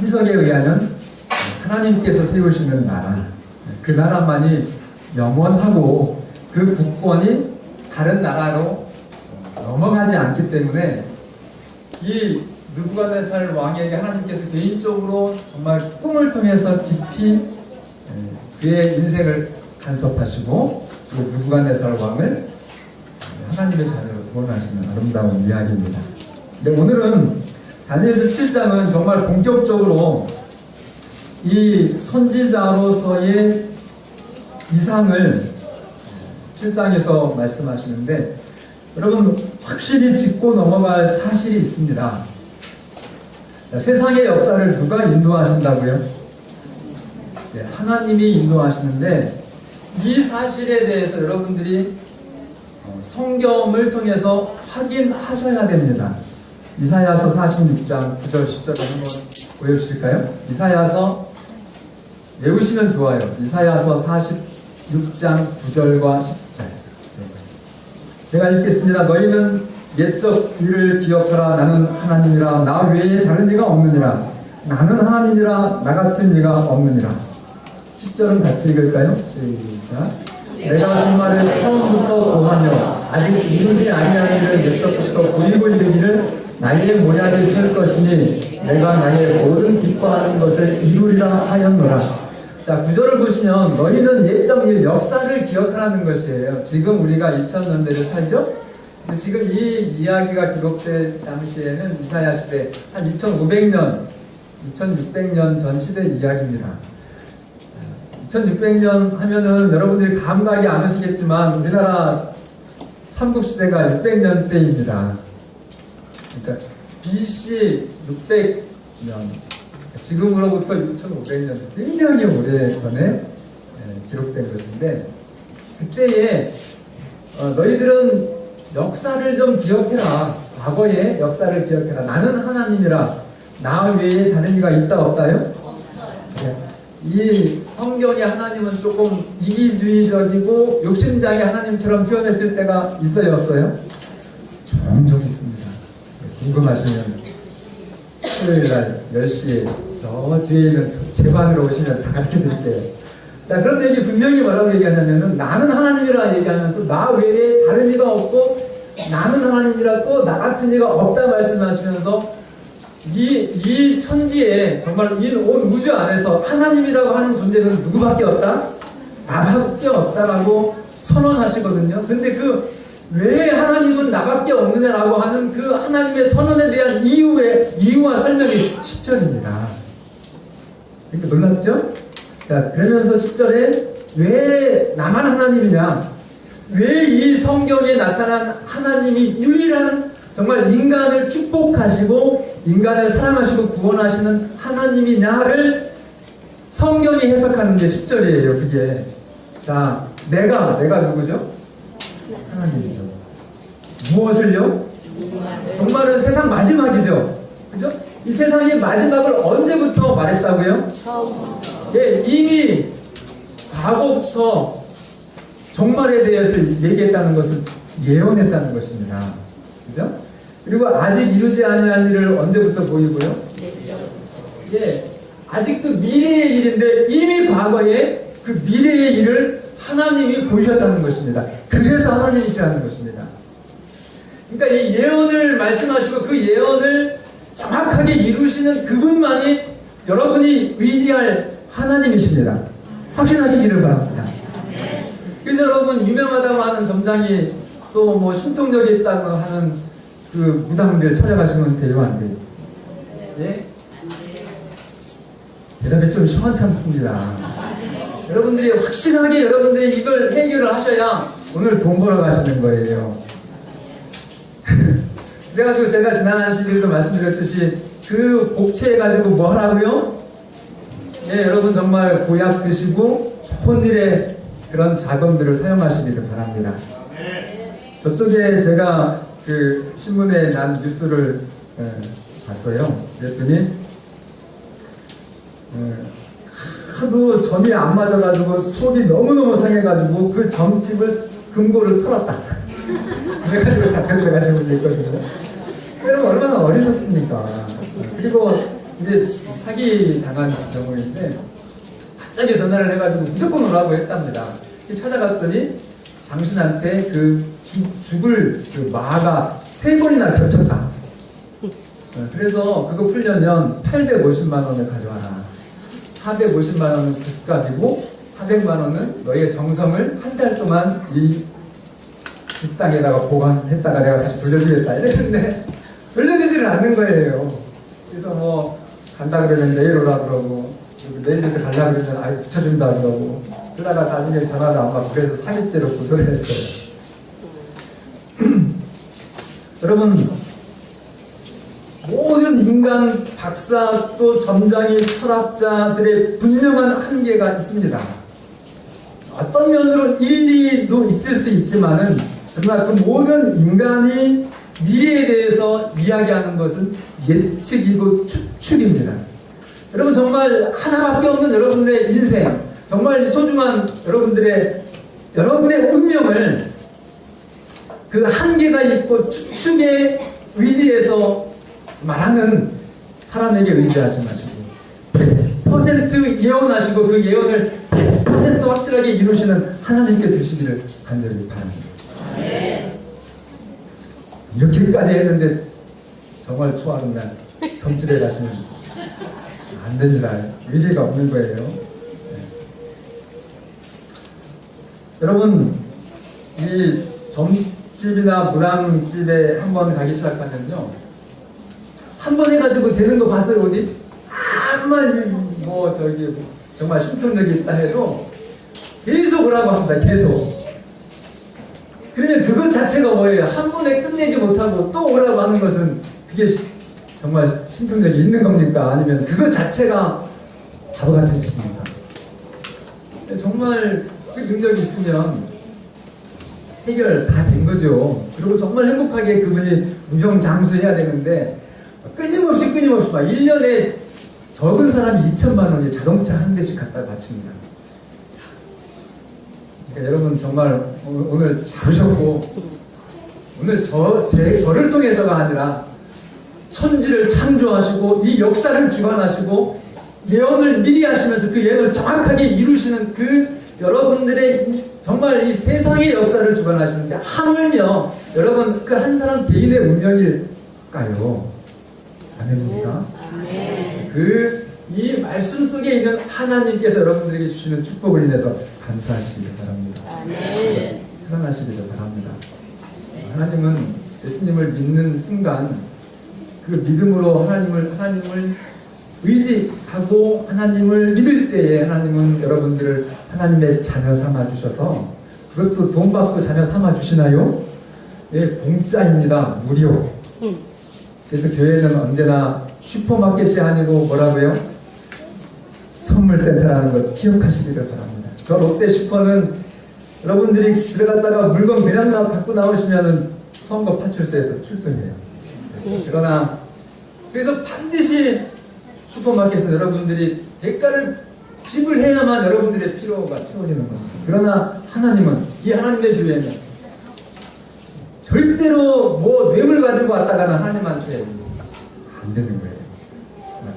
해석에 의하면 하나님께서 세우시는 나라, 그 나라만이 영원하고 그 국권이 다른 나라로 넘어가지 않기 때문에 이 느부갓네살 왕에게 하나님께서 개인적으로 정말 꿈을 통해서 깊이 그의 인생을 간섭하시고 그 느부갓네살 왕을 하나님의 자녀로 구원하시는 아름다운 이야기입니다. 근데 오늘은 다니엘서 7장은 정말 본격적으로 이 선지자로서의 이상을 7장에서 말씀하시는데, 여러분 확실히 짚고 넘어갈 사실이 있습니다. 세상의 역사를 누가 인도하신다고요? 네, 하나님이 인도하시는데, 이 사실에 대해서 여러분들이 성경을 통해서 확인하셔야 됩니다. 이사야서 46장 9절 10절 한번 보여주실까요? 이사야서 외우시면 좋아요. 이사야서 46장 9절과 10절. 제가 읽겠습니다. 너희는 옛적 일을 기억하라. 나는 하나님이라. 나 외에 다른 이가 없느니라. 나는 하나님이라. 나 같은 이가 없느니라. 10절은 같이 읽을까요? 시작. 내가 그 말을 처음부터 고하며 아직 이루지 아니한 일을 옛적부터 보이고 이르기를 나의 모략을 쓸 것이니 내가 나의 모든 기뻐하는 것을 이루리라 하였노라. 자, 구절을 보시면 너희는 옛적 일, 역사를 기억하라는 것이에요. 지금 우리가 2000년대를 살죠? 근데 지금 이 이야기가 기록된 당시에는 이사야 시대 한 2500년, 2600년 전 시대 이야기입니다. 2600년 하면은 여러분들이 감각이 안 오시겠지만 우리나라 삼국시대가 600년 때입니다. 그러니까 BC 600년, 지금으로부터 2500년, 굉장히 오래전에 기록된 것인데, 그때에 너희들은 역사를 좀 기억해라. 과거의 역사를 기억해라. 나는 하나님이라. 나 외에 다른 이가 있다 없다요? 이 성경의 하나님은 조금 이기주의적이고 욕심장의 하나님처럼 표현했을 때가 있어요 없어요? 종종 있습니다. 궁금하시면 토요일날 10시에 저 뒤에 있는 제 방으로 오시면 다 가르쳐드릴게요. 자, 그런데 이게 분명히 뭐라고 얘기하냐면은 나는 하나님이라 얘기하면서 나 외에 다른 이가 없고 나는 하나님이라 또 나 같은 이가 없다 말씀하시면서 이 천지에 정말 이 온 우주 안에서 하나님이라고 하는 존재는 누구밖에 없다? 나밖에 없다라고 선언하시거든요. 근데 그 왜 하나님은 나밖에 없느냐라고 하는 그 하나님의 선언에 대한 이유와 설명이 10절입니다. 이렇게 놀랐죠? 자, 그러면서 10절에 왜 나만 하나님이냐? 왜 이 성경에 나타난 하나님이 유일한 정말 인간을 축복하시고 인간을 사랑하시고 구원하시는 하나님이냐를 성경이 해석하는 게 10절이에요. 그게. 자, 내가 누구죠? 하나님이죠. 무엇을요? 정말은 세상 마지막이죠. 그죠? 이 세상의 마지막을 언제부터 말했다고요? 예, 이미 과거부터 종말에 대해서 얘기했다는 것을 예언했다는 것입니다. 그죠? 그리고 아직 이루지 아니한 일을 언제부터 보이고요? 예, 아직도 미래의 일인데 이미 과거에 그 미래의 일을 하나님이 보이셨다는 것입니다. 그래서 하나님이시라는 것입니다. 그러니까 이 예언을 말씀하시고 그 예언을 정확하게 이루시는 그분만이 여러분이 의지할 하나님이십니다. 확신하시기를 바랍니다. 그래서 여러분 유명하다고 하는 점장이 또 뭐 신통력이 있다고 하는 그 무당들 찾아가시면 돼요, 안 돼요? 예? 대답이 좀 시원찮습니다. 여러분들이 확실하게 여러분들이 이걸 해결을 하셔야 오늘 돈 벌어 가시는 거예요. 그래가지고 제가 지난 시간에도 말씀드렸듯이 그 복채해가지고 뭐 하라고요? 예, 여러분 정말 보약 드시고 좋은 일에 그런 자금들을 사용하시기를 바랍니다. 저쪽에 제가 그 신문에 난 뉴스를 봤어요. 그랬더니 하도 점이 안 맞아가지고 속이 너무너무 상해가지고 그 점집을 금고를 털었다. 그래가지고 잡혀가신 분도 있거든요. 그러면 얼마나 어리석습니까? 그리고 이제 사기 당한 경우인데 갑자기 전화를 해가지고 무조건 오라고 했답니다. 찾아갔더니 당신한테 그 죽을 그 마가 3번이나 겹쳤다. 그래서 그거 풀려면 850만 원을 가져와라. 450만 원은 굿값이고 400만 원은 너의 정성을 한 달 동안 이 뒷땅에다가 보관했다가 내가 다시 돌려주겠다 이랬는데 돌려주지를 않는 거예요. 그래서 뭐 간다 그러면 내일 오라 그러고 내일부터 가려고 그러면 아예 붙여준다 그러고 그러다가 나중에 전화도 안 받고 그래서 사기죄로 고소를 했어요. 여러분, 모든 인간 박사 또 점장이 철학자들의 분명한 한계가 있습니다. 어떤 면으로 일리도 있을 수 있지만은 정말 그 모든 인간이 미래에 대해서 이야기하는 것은 예측이고 추측입니다. 여러분, 정말 하나밖에 없는 여러분들의 인생, 정말 소중한 여러분의 운명을 그 한계가 있고 추측에 의지해서 말하는 사람에게 의지하지 마시고 100% 예언하시고 그 예언을 100% 확실하게 이루시는 하나님께 두시기를 간절히 바랍니다. 이렇게까지 했는데 정말 좋아하는 날 점집에 가시면 안 됩니다. 의지가 없는 거예요. 네. 여러분, 이 점집이나 무당집에 한번 가기 시작하면요, 한 번 해가지고 되는 거 봤어요? 어디? 아무만 뭐 저기 정말 신통력이 있다 해도 계속 오라고 합니다. 계속. 그러면 그것 자체가 뭐예요? 한 번에 끝내지 못하고 또 오라고 하는 것은 그게 정말 신통력이 있는 겁니까? 아니면 그것 자체가 바보 같은 짓입니까? 정말 그 능력이 있으면 해결 다 된 거죠. 그리고 정말 행복하게 그분이 무병장수해야 되는데 끊임없이 막 1년에 적은 사람이 2천만 원에 자동차 한 대씩 갖다 바칩니다. 그러니까 여러분 정말 오늘 잘하셨고, 오늘 저를 통해서가 아니라 천지를 창조하시고 이 역사를 주관하시고 예언을 미리 하시면서 그 예언을 정확하게 이루시는 그 여러분들의 정말 이 세상의 역사를 주관하시는데 하물며 여러분 그 한 사람 개인의 운명일까요? 아멘입니까? 이 말씀 속에 있는 하나님께서 여러분들에게 주시는 축복을 인해서 감사하시길 바랍니다. 사랑하시기를 바랍니다. 하나님은 예수님을 믿는 순간 그 믿음으로 하나님을 의지하고 하나님을 믿을 때에 하나님은 여러분들을 하나님의 자녀 삼아 주셔서, 그것도 돈 받고 자녀 삼아 주시나요? 예, 공짜입니다. 무료. 그래서 교회는 언제나 슈퍼마켓이 아니고 뭐라고요? 선물센터라는 것 기억하시기를 바랍니다. 저 롯데슈퍼는 여러분들이 들어갔다가 물건 그냥 갖고 나오시면은 선거 파출소에서 출동해요. 그러나 그래서 반드시 슈퍼마켓은 여러분들이 대가를 지불해야만 여러분들의 필요가 채워지는 겁니다. 그러나 하나님은, 이 하나님의 교회는 절대로 뭐 뇌물 가지고 왔다가는 하나님한테 안 되는 거예요.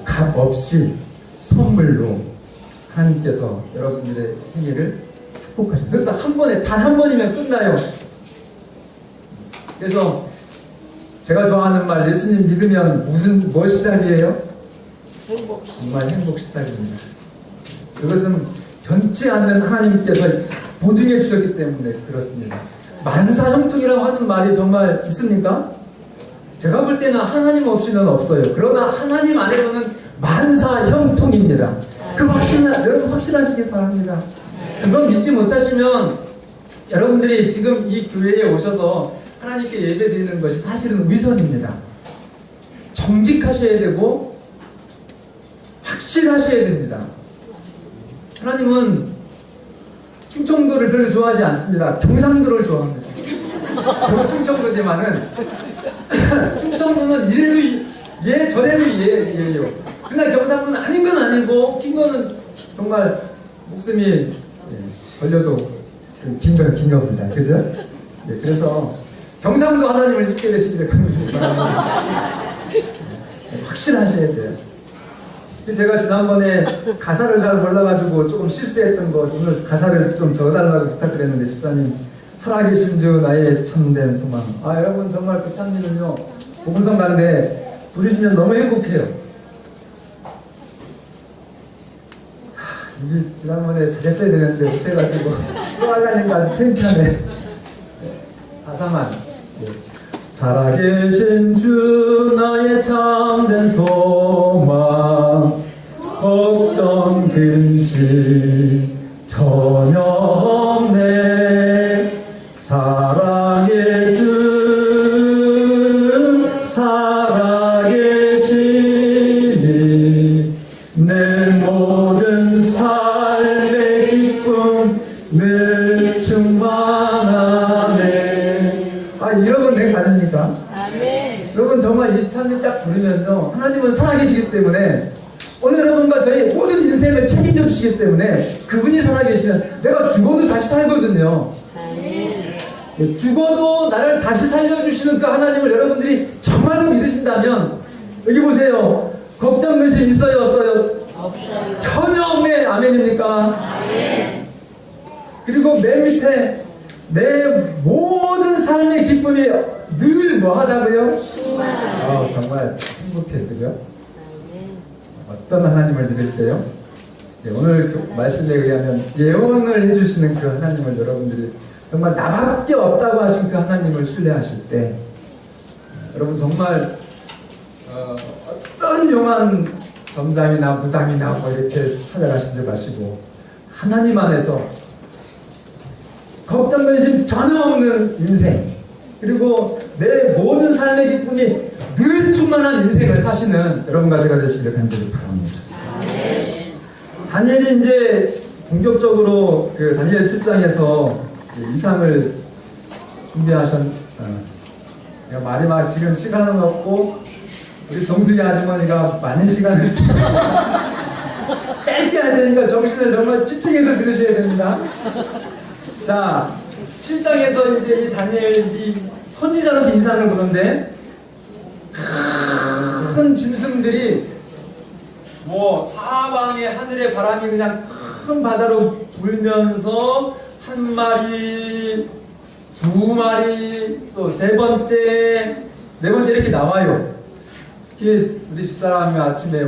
값 없이 선물로 하나님께서 여러분들의 생애를 축복하십니다. 그래서 한 번에, 단 한 번이면 끝나요. 그래서 제가 좋아하는 말, 예수님 믿으면 뭐 시작이에요? 행복. 정말 행복 시작입니다. 그것은 변치 않는 하나님께서 보증해 주셨기 때문에 그렇습니다. 만사형통이라고 하는 말이 정말 있습니까? 제가 볼 때는 하나님 없이는 없어요. 그러나 하나님 안에서는 만사형통입니다. 그 여러분 확신하시길 바랍니다. 그건 믿지 못하시면 여러분들이 지금 이 교회에 오셔서 하나님께 예배드리는 것이 사실은 위선입니다. 정직하셔야 되고 확실하셔야 됩니다. 하나님은 충청도를 별로 좋아하지 않습니다. 경상도를 좋아합니다. 저는 충청도지만은 충청도는 이래도 예, 저래도 예요. 그러나 경상도는 아닌 건 아니고 긴 거는 정말 목숨이 걸려도 긴 거는 긴 겁니다. 그죠? 네, 그래서 경상도 하나님을 믿게 되시기를 간절히 바랍니다. 확실하셔야 돼요. 제가 지난번에 가사를 잘 몰라가지고 조금 실수했던 거 오늘 가사를 좀 적어달라고 부탁드렸는데 집사님 살아계신 주 나의 참된 소망. 여러분 정말 그 찬미는요 복음성 가는데 부르시면 너무 행복해요. 이게 지난번에 잘했어야 되는데 못해가지고 또 하려니까 아주 창피하네. 가사만. 살아계신 주 나의 참된 소망 걱정 근심 전혀 없네 사랑의 주 살아계시니 내 모든 삶의 기쁨 늘 충만하네. 이러면 내 가능입니까? 아멘. 여러분 정말 이 찬미 쫙 부르면서 하나님은 살아계시기 때문에 오늘 여러분과 저희 모든 인생을 책임져 주시기 때문에 그분이 살아계시면 내가 죽어도 다시 살거든요. 아멘. 죽어도 나를 다시 살려주시는 그 하나님을 여러분들이 정말로 믿으신다면 여기 보세요. 걱정 근심 있어요 없어요? 없어요. 전혀 없네. 아멘입니까? 아멘. 그리고 맨 밑에 내 모든 삶의 기쁨이 늘 뭐하다고요? 정말 행복해, 그죠? 어떤 하나님을 믿을때요? 오늘 그 말씀에 의하면 예언을 해주시는 그 하나님을 여러분들이 정말 나밖에 없다고 하신 그 하나님을 신뢰하실 때 여러분 정말 어떤 용한 점장이나 무당이나 뭐 이렇게 찾아가시지 마시고 하나님 안에서 걱정 근심 전혀 없는 인생 그리고 내 모든 삶의 기쁨이 늘 충만한 인생을 사시는 여러분과 제가 되시기를 간절히 바랍니다. 다니엘이 이제 본격적으로 그 다니엘 7장에서 이상을 말이 막 지금 시간은 없고 우리 정수희 아주머니가 많은 시간을 짧게 해야 되니까 정신을 정말 집중해서 들으셔야 됩니다. 자, 7장에서 이제 이 다니엘이 선지자로서 인상을 보는데 큰 짐승들이 뭐 사방에 하늘의 바람이 그냥 큰 바다로 불면서 한 마리, 두 마리, 또 세 번째, 네 번째 이렇게 나와요. 이게 우리 집사람이 아침에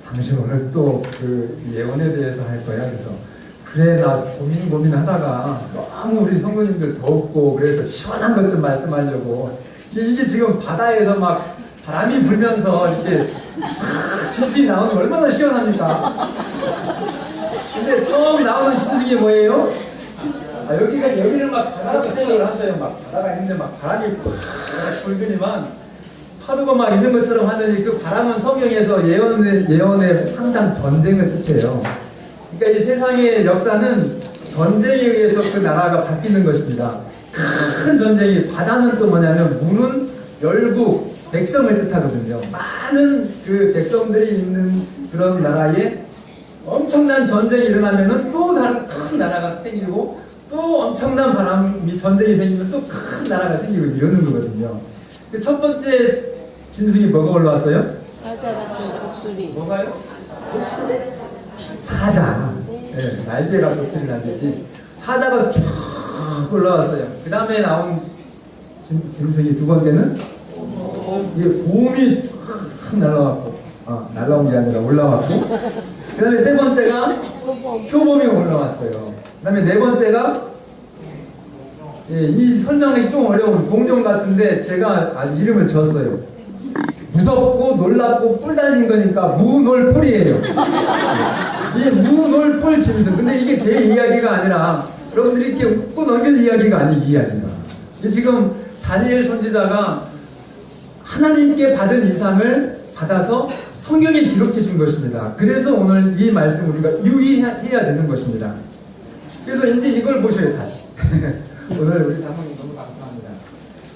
당신 오늘 또 그 예언에 대해서 할 거야. 그래서 그래 나 고민하다가 너무 우리 성도님들 덥고 그래서 시원한 것 좀 말씀하려고 이게 지금 바다에서 막 바람이 불면서 이렇게 짐승이 나오는 거 얼마나 시원합니까? 근데 처음 나오는 짐승이 뭐예요? 여기는 막 바다라고 생각을 하셔요. 막 바다가 있는데 막 바람이 팍 불더니만 파도가 막 있는 것처럼 하더니 그 바람은 성경에서 예언에 항상 전쟁을 뜻해요. 그러니까 이 세상의 역사는 전쟁에 의해서 그 나라가 바뀌는 것입니다. 큰 전쟁이 바다는 또 뭐냐면 문은 열국 백성을 뜻하거든요. 많은 그 백성들이 있는 그런 나라에 엄청난 전쟁이 일어나면은 또 다른 큰 나라가 생기고 또 엄청난 전쟁이 생기면 또 큰 나라가 생기고 이러는 거거든요. 그 첫 번째 짐승이 뭐가 올라왔어요? 사자 독수리. 뭐가요? 독수리? 사자. 네, 날개가 독수리 날개지. 사자가 쭉 올라왔어요. 그 다음에 나온 짐승이 두 번째는 이게 곰이 쭉 날라왔고, 날라온 게 아니라 올라왔고, 그 다음에 세 번째가 표범이 올라왔어요. 그 다음에 네 번째가 이 설명이 좀 어려운 공룡 같은데 제가 이름을 졌어요. 무섭고 놀랍고 뿔 달린 거니까 무놀뿔이에요. 이 무놀뿔 짐승. 근데 이게 제 이야기가 아니라 여러분들이 이렇게 웃고 넘길 이야기가 아닌 이야기입니다. 지금 다니엘 선지자가 하나님께 받은 이상을 받아서 성경에 기록해 준 것입니다. 그래서 오늘 이 말씀 우리가 유의해야 되는 것입니다. 그래서 이제 이걸 보셔요, 다시. 오늘 우리 장모님 너무 감사합니다.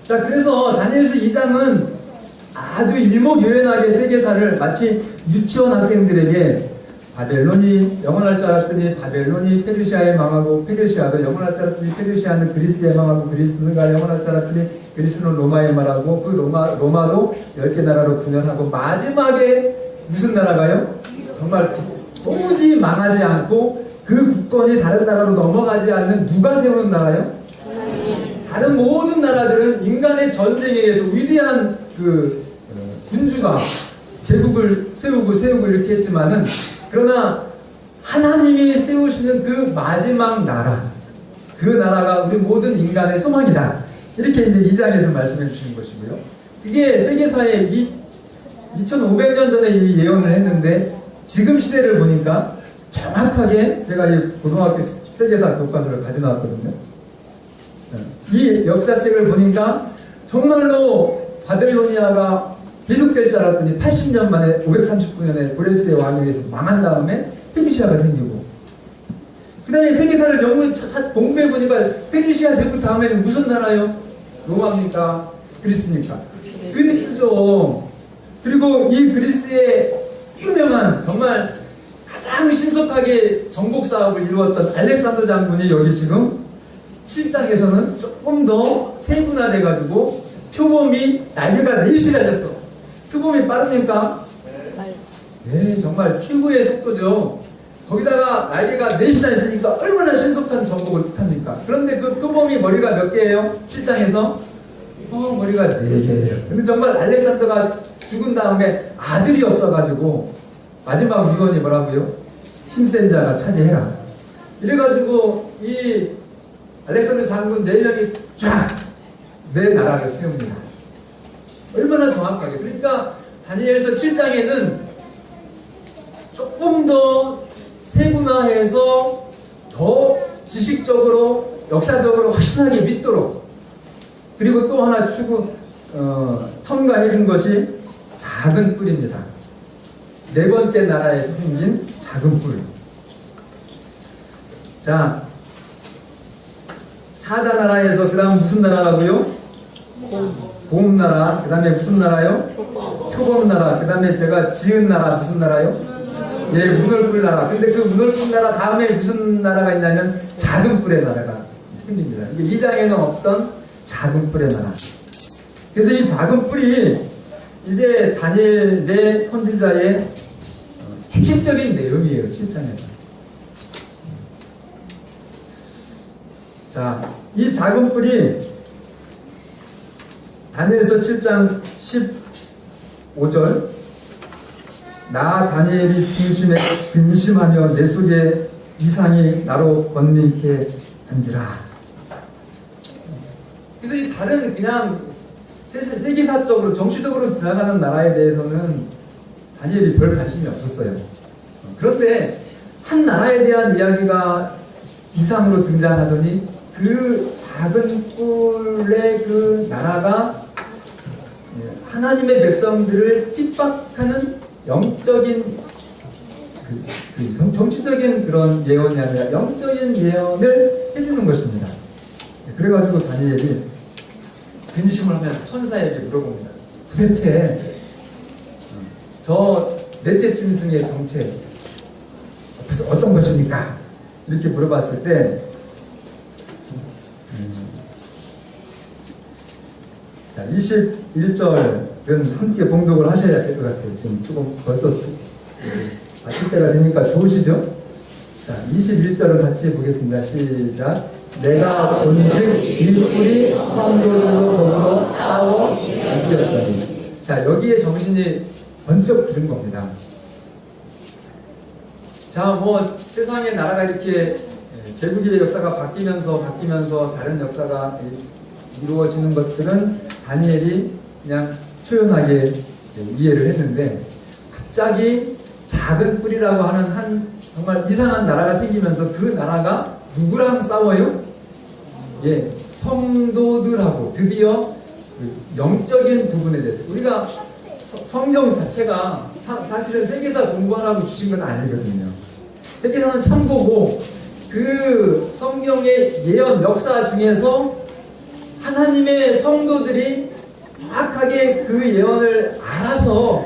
자, 그래서 다니엘서 2장은 아주 일목요연하게 세계사를 마치 유치원 학생들에게 바벨론이 영원할 줄 알았더니 바벨론이 페르시아에 망하고 페르시아도 영원할 줄 알았더니 페르시아는 그리스에 망하고 그리스가 영원할 줄 알았더니 그리스는 로마에 망하고 그 로마도 10개 나라로 분열하고 마지막에 무슨 나라가요? 정말 도무지 망하지 않고 그 국권이 다른 나라로 넘어가지 않는 누가 세우는 나라요? 다른 모든 나라들은 인간의 전쟁에 의해서 위대한 그 군주가 제국을 세우고 이렇게 했지만은, 그러나 하나님이 세우시는 그 마지막 나라, 그 나라가 우리 모든 인간의 소망이다. 이렇게 이제 2장에서 말씀해 주시는 것이고요. 그게 세계사에 2500년 전에 이미 예언을 했는데, 지금 시대를 보니까 정확하게, 제가 이 고등학교 세계사 교과서를 가져 나왔거든요. 이 역사책을 보니까 정말로 바벨로니아가 계속될 줄 알았더니 80년 만에 539년에 고레스의 왕에 의해서 망한 다음에 페르시아가 생기고, 그 다음에 세계사를 영문히 공부해보니까 페르시아 제국 다음에는 무슨 나라요? 로마입니까? 그리스입니까? 그리스죠. 그리고 이 그리스의 유명한, 정말 가장 신속하게 정복 사업을 이루었던 알렉산더 장군이 여기 지금 7장에서는 조금 더 세분화돼가지고 표범이 날개가 4시 달렸어. 표범이 빠르니까? 네, 정말 최고의 속도죠. 거기다가 날개가 4시나 있으니까 얼마나 신속한 정복을 뜻합니까? 그런데 그 표범이 머리가 몇 개예요? 7장에서? 머리가 4개예요. 근데 정말 알렉산더가 죽은 다음에 아들이 없어가지고 마지막 위원이 뭐라고요? 힘센 자가 차지해라. 이래가지고 이 알렉산더 장군 4명이 쫙 내 나라를 세웁니다. 얼마나 정확하게. 그러니까 다니엘서 7장에는 조금 더 세분화해서 더 지식적으로, 역사적으로 확실하게 믿도록, 그리고 또 하나 첨가해 준 것이 작은 뿔입니다. 4번째 나라에서 생긴 작은 뿔. 자, 사자 나라에서 그 다음 무슨 나라라고요? 고음 나라. 그 다음에 무슨 나라요? 표범 나라. 그 다음에 제가 지은 나라 무슨 나라요? 예, 문얼뿔 나라. 근데 그 문얼뿔 나라 다음에 무슨 나라가 있냐면 작은 뿔의 나라가 생깁니다. 이게 2장에는 없던 작은 뿔의 나라. 그래서 이 작은 뿔이 이제 다니엘의 선지자의 핵심적인 내용이에요. 7장에서. 자, 이 작은 뿔이 다니엘서 7장 15절, 나 다니엘이 중심에 근심하며 내 속에 이상이 나로 번민케 한지라. 그래서 이 다른 그냥 세계사적으로 정치적으로 지나가는 나라에 대해서는 다니엘이 별 관심이 없었어요. 그런데 한 나라에 대한 이야기가 이상으로 등장하더니 그 작은 뿔의 그 나라가 하나님의 백성들을 핍박하는 영적인 정치적인 그런 예언이 아니라 영적인 예언을 해주는 것입니다. 그래가지고 다니엘이 근심을 하면 천사에게 물어봅니다. 도대체 저 넷째 짐승의 정체 어떤 것입니까? 이렇게 물어봤을 때 자, 21절은 함께 봉독을 하셔야 될 것 같아요. 지금 조금 벌써 마칠 때가 되니까 좋으시죠? 자, 21절을 같이 보겠습니다. 시작. 내가 본즉 이 뿔이 성도들로 더불어 싸워 이겼더니. 자, 여기에 정신이 번쩍 드는 겁니다. 자, 뭐 세상의 나라가 이렇게 제국의 역사가 바뀌면서 다른 역사가 이루어지는 것들은 다니엘이 그냥 초연하게 이해를 했는데, 갑자기 작은 뿔이라고 하는 한 정말 이상한 나라가 생기면서 그 나라가 누구랑 싸워요? 예, 성도들하고. 드디어 영적인 부분에 대해서 우리가 성경 자체가 사실은 세계사 공부하라고 주신 건 아니거든요. 세계사는 참고고 그 성경의 예언 역사 중에서 하나님의 성도들이 정확하게 그 예언을 알아서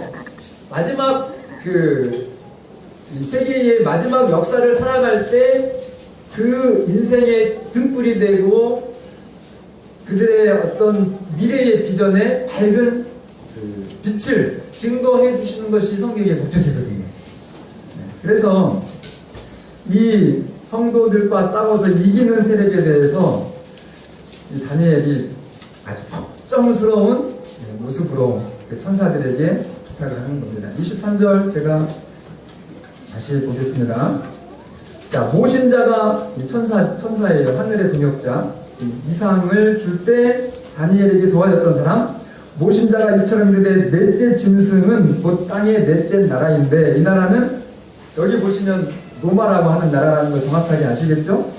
마지막 이 세계의 마지막 역사를 살아갈 때 그 인생의 등불이 되고 그들의 어떤 미래의 비전에 밝은 빛을 증거해 주시는 것이 성경의 목적이거든요. 그래서 이 성도들과 싸워서 이기는 세력에 대해서 이 다니엘이 아주 걱정스러운 모습으로 천사들에게 부탁을 하는 겁니다. 23절 제가 다시 보겠습니다. 자, 모신자가 이 천사예요. 하늘의 동역자. 이상을 줄 때 다니엘에게 도와줬던 사람. 모신자가 이처럼 이르되 넷째 짐승은 곧 땅의 넷째 나라인데, 이 나라는 여기 보시면 로마라고 하는 나라라는 걸 정확하게 아시겠죠?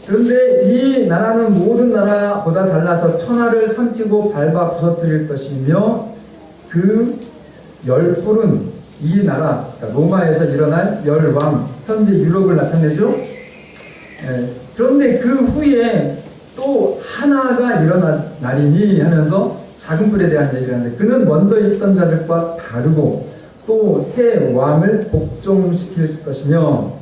그런데 이 나라는 모든 나라보다 달라서 천하를 삼키고 밟아 부서뜨릴 것이며, 그 열불은 이 나라, 그러니까 로마에서 일어날 열왕, 현재 유럽을 나타내죠. 그런데 그 후에 또 하나가 일어날 날이니 하면서 작은 불에 대한 얘기를 하는데, 그는 먼저 있던 자들과 다르고 또 새 왕을 복종시킬 것이며,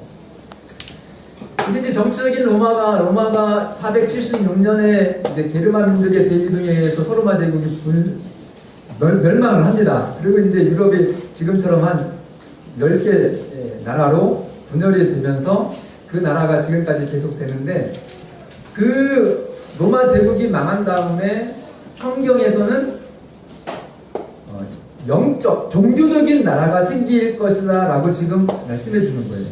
이제 정치적인 로마가 476년에 이제 게르만 민족의 대이동에 의해서 소로마 제국이 멸망을 합니다. 그리고 이제 유럽이 지금처럼 한 10개 나라로 분열이 되면서 그 나라가 지금까지 계속되는데, 그 로마 제국이 망한 다음에 성경에서는 영적, 종교적인 나라가 생길 것이다 라고 지금 말씀해 주는 거예요.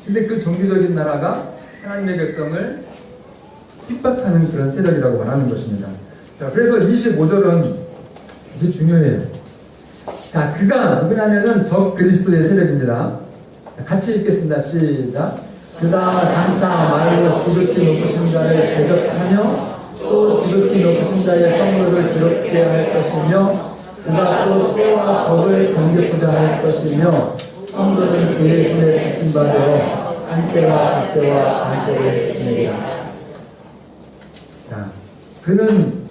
근데 그 종교적인 나라가 하나님의 백성을 핍박하는 그런 세력이라고 말하는 것입니다. 자, 그래서 25절은 이게 중요해요. 자, 그가 누구냐면은 적 그리스도의 세력입니다. 같이 읽겠습니다. 시작. 그가 장차 말로 지극히 높으신 자를 대적하며 또 지극히 높으신 자의 성도를 괴롭게 할 것이며, 그가 또 때와 법을 경계하고자 할 것이며, 성도는 그의 손에 붙임 바 되어 한때와 한때와 한때를 지내리라. 자, 그는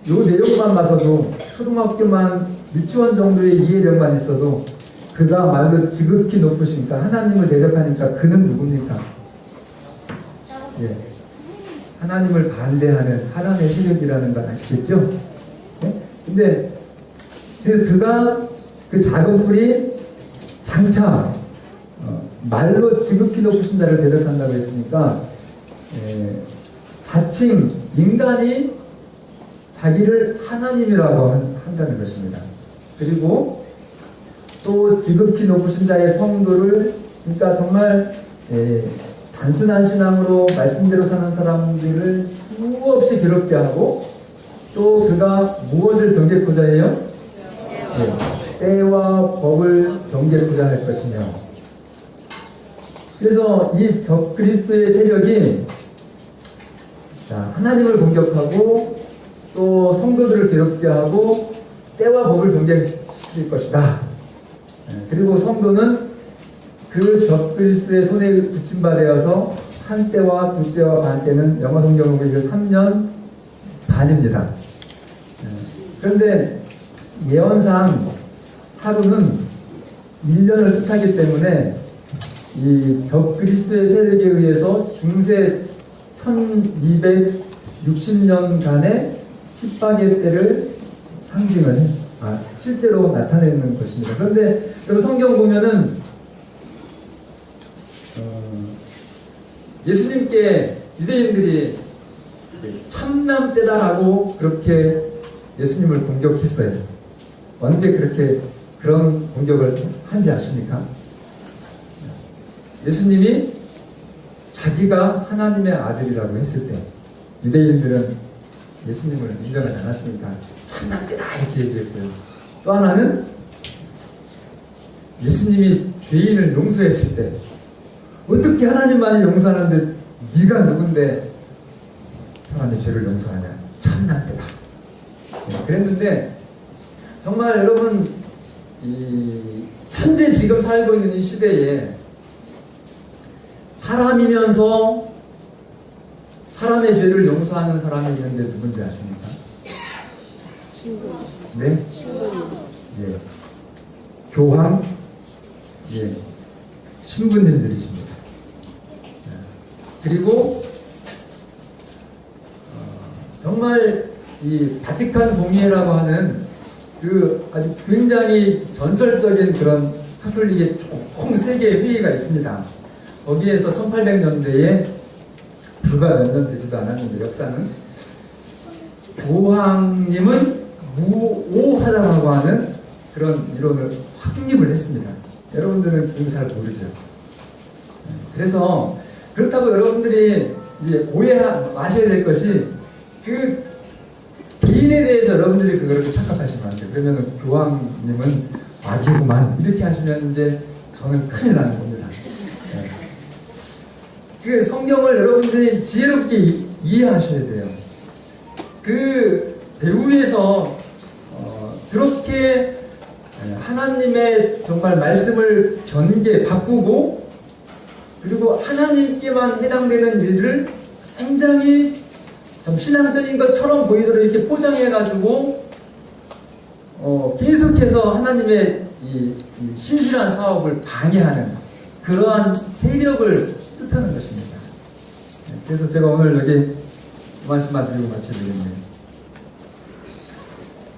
요 내용만 봐서도 초등학교만 유치원 정도의 이해력만 있어도 그가 말로 지극히 높으시니까, 하나님을 대적하니까 그는 누굽니까? 예, 하나님을 반대하는 사람의 세력이라는 걸 아시겠죠? 예? 근데 그가 그 작은 뿔이 장차 말로 지극히 높으신 자를 대적한다고 했으니까, 자칭 인간이 자기를 하나님이라고 한다는 것입니다. 그리고 또 지극히 높으신 자의 성도를, 그러니까 정말 단순한 신앙으로 말씀대로 사는 사람들을 수없이 괴롭게 하고, 또 그가 무엇을 경계하고자 해요? 때와 법을 경계하고자 할 것이며, 그래서 이 적그리스도의 세력이 하나님을 공격하고 또 성도들을 괴롭게 하고 때와 법을 경계시킬 것이다. 그리고 성도는 그 적그리스도의 손에 붙임 바 되어서 한 때와 두 때와 반 때는 영어 성경으로 이거 3년 반입니다. 그런데 예언상 하루는 1년을 뜻하기 때문에 이 적그리스도의 세력에 의해서 중세 1260년간의 핍박의 때를 상징을 실제로 나타내는 것입니다. 그런데 여러분 성경 보면은 예수님께 유대인들이 참남 때다라고 그렇게 예수님을 공격했어요. 언제 그렇게 그런 공격을 한지 아십니까? 예수님이 자기가 하나님의 아들이라고 했을 때 유대인들은 예수님을 인정하지 않았으니까 참남 때다 이렇게 얘기했고요. 또 하나는 예수님이 죄인을 용서했을 때 어떻게 하나님만이 용서하는데 네가 누군데 사람의 죄를 용서하냐, 참난 때다. 그랬는데 정말 여러분 현재 지금 살고 있는 이 시대에 사람이면서 사람의 죄를 용서하는 사람이 있는데 누군지 아십니까? 신부. 네? 신부. 예. 교황, 예. 신부님들이십니다. 그리고 정말 이 바티칸 공예라고 하는 그 아주 굉장히 전설적인 그런 카톨릭에 총 3개의 회의가 있습니다. 거기에서 1800년대에 불과 몇 년 되지도 않았는데 역사는 교황님은 무오하다라고 하는 그런 이론을 확립을 했습니다. 여러분들은 그건 잘 모르죠. 그래서 그렇다고 여러분들이 이제 마셔야 될 것이 그 개인에 대해서 여러분들이 그렇게 착각하시면 안 돼요. 그러면 교황님은 악이구만 이렇게 하시면 이제 저는 큰일 나는 겁니다. 네. 그 성경을 여러분들이 지혜롭게 이해하셔야 돼요. 그 배후에서 그렇게 하나님의 정말 말씀을 바꾸고 그리고 하나님께만 해당되는 일을 굉장히 좀 신앙적인 것처럼 보이도록 이렇게 포장해가지고 계속해서 하나님의 이 신실한 사업을 방해하는 그러한 세력을 뜻하는 것입니다. 그래서 제가 오늘 여기 말씀만 드리고 마쳐드리겠네요.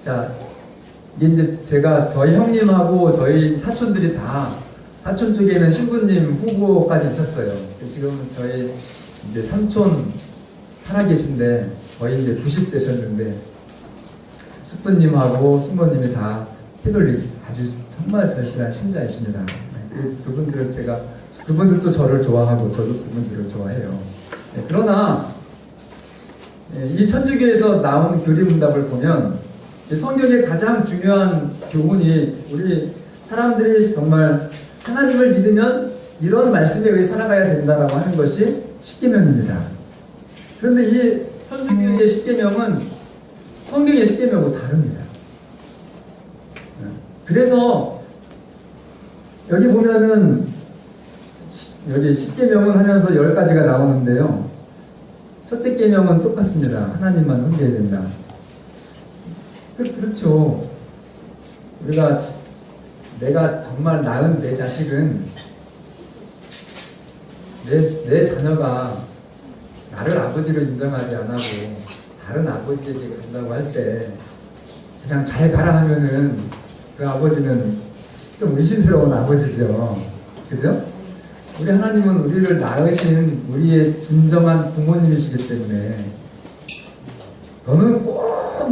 자, 이게 이제 제가 저희 형님하고 저희 사촌들이 다 사촌 쪽에는 신부님 후보까지 있었어요. 지금 저희 이제 삼촌 살아계신데 거의 이제 90 되셨는데 숙부님하고 숙모님이 다 캐톨릭 아주 정말 절실한 신자이십니다. 그분들을 그분들도 저를 좋아하고 저도 그분들을 좋아해요. 그러나 이 천주교에서 나온 교리문답을 보면 성경의 가장 중요한 교훈이 우리 사람들이 정말 하나님을 믿으면 이런 말씀에 의해 살아가야 된다라고 하는 것이 십계명입니다. 그런데 이 천주교의 십계명은 성경의 십계명하고 다릅니다. 그래서 여기 보면은 여기 십계명은 하면서 10가지가 나오는데요. 첫째 계명은 똑같습니다. 하나님만 섬겨야 된다. 그렇죠. 내가 정말 낳은 내 자식은 내 자녀가 나를 아버지로 인정하지 않아도 다른 아버지에게 간다고 할 때 그냥 잘 가라 하면은 그 아버지는 좀 의심스러운 아버지죠. 그죠? 우리 하나님은 우리를 낳으신 우리의 진정한 부모님이시기 때문에 너는 꼭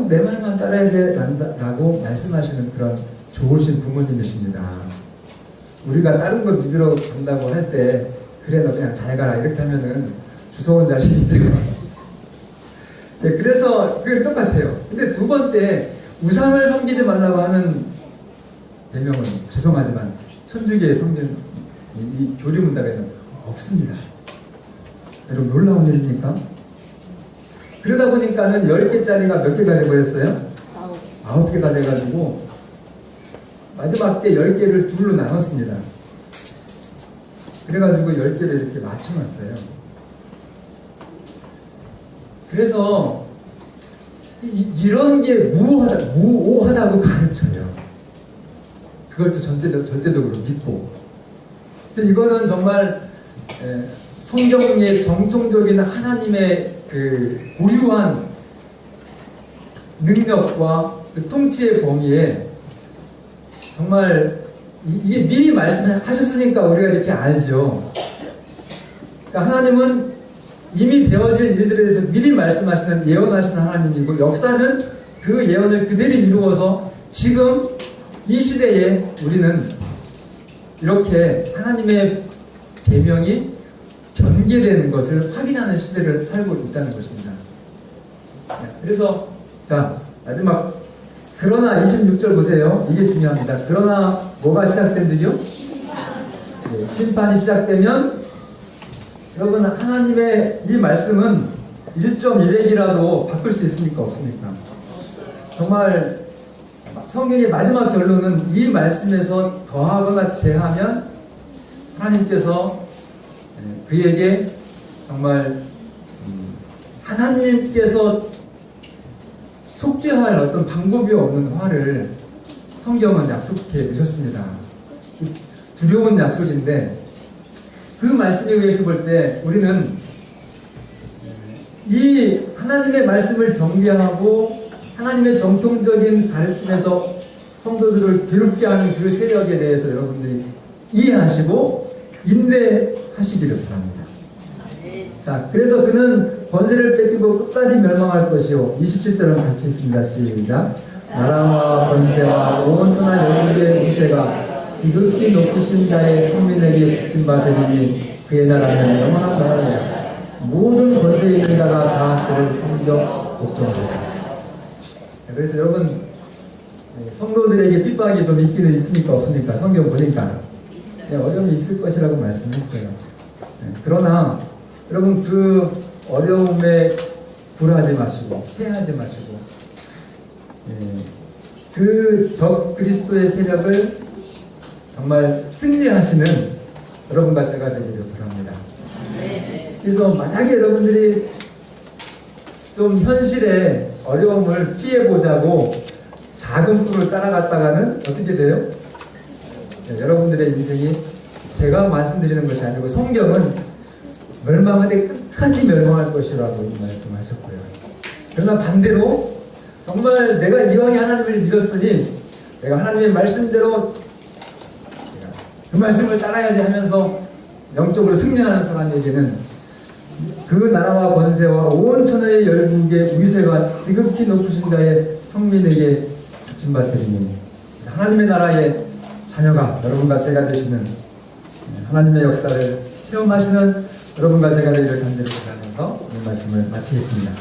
내 말만 따라야 된다고 말씀하시는 그런 좋으신 부모님이십니다. 우리가 다른 거 믿으러 간다고 할 때 그래 너 그냥 잘 가라 이렇게 하면은 주워온 자식이죠. 네, 그래서 그게 똑같아요. 근데 두 번째 우상을 섬기지 말라고 하는 계명은 죄송하지만 천주교의 성경 이 교리문답에는 없습니다. 여러분 놀라운 일입니까? 그러다 보니까는 10개짜리가 몇 개가 되버렸어요? 9개가 돼가지고 마지막 때 10개를 둘로 나눴습니다. 그래가지고 10개를 이렇게 맞춰놨어요. 그래서 이런 게 무오하다고 가르쳐요. 그걸 또 절대적으로 믿고. 근데 이거는 정말 성경의 정통적인 하나님의 그 고유한 능력과 그 통치의 범위에 정말 이게 미리 말씀하셨으니까 우리가 이렇게 알죠. 그러니까 하나님은 이미 되어질 일들에 대해서 미리 말씀하시는 예언하시는 하나님이고 역사는 그 예언을 그대로 이루어서 지금 이 시대에 우리는 이렇게 하나님의 계명이 전개되는 것을 확인하는 시대를 살고 있다는 것입니다. 그래서 자 마지막 그러나 26절 보세요. 이게 중요합니다. 그러나 뭐가 시작된지요? 네, 심판이 시작되면 여러분 하나님의 이 말씀은 1.1핵이라도 바꿀 수 있습니까? 없습니까? 정말 성경의 마지막 결론은 이 말씀에서 더하거나 제하면 하나님께서 그에게 정말 하나님께서 속죄할 어떤 방법이 없는 화를 성경은 약속해 주셨습니다. 두려운 약속인데 그 말씀에 의해서 볼 때 우리는 이 하나님의 말씀을 경계하고 하나님의 정통적인 가르침에서 성도들을 괴롭게 하는 그 세력에 대해서 여러분들이 이해하시고 인내하시기를 바랍니다. 자, 그래서 그는 권세를 뺏기고 끝까지 멸망할 것이요. 27절은 같이 있습니다. 시작. 나라와 권세와 온 천하 영국의 우세가 지극히 높으신 자의 국민에게 붙임받으리니 그의 나라는 영원한 나라니라. 모든 권세 있는 자가 다 그를 섬겨 복종하리라. 그래서 여러분, 성도들에게 핍박이 좀 있기는 있습니까? 없습니까? 성경 보니까 어려움이 있을 것이라고 말씀했어요. 그러나 여러분, 그 어려움에 굴하지 마시고 패하지 마시고 그 적 그리스도의 세력을 정말 승리하시는 여러분과 제가 되기를 바랍니다. 그래서 만약에 여러분들이 좀 현실의 어려움을 피해보자고 작은 꿀을 따라갔다가는 어떻게 돼요? 여러분들의 인생이, 제가 말씀드리는 것이 아니고 성경은 멸망하되 끝까지 멸망할 것이라고 말씀하셨고요. 그러나 반대로 정말 내가 이왕에 하나님을 믿었으니 내가 하나님의 말씀대로 그 말씀을 따라야지 하면서 영적으로 승리하는 사람에게는 그 나라와 권세와 온 천하의 열국의 위세가 지극히 높으신 자의 성민에게 붙임받으리니, 하나님의 나라의 자녀가 여러분과 제가 되시는, 하나님의 역사를 체험하시는 여러분과 제가 되기를 간절히 바라면서 오늘 말씀을 마치겠습니다.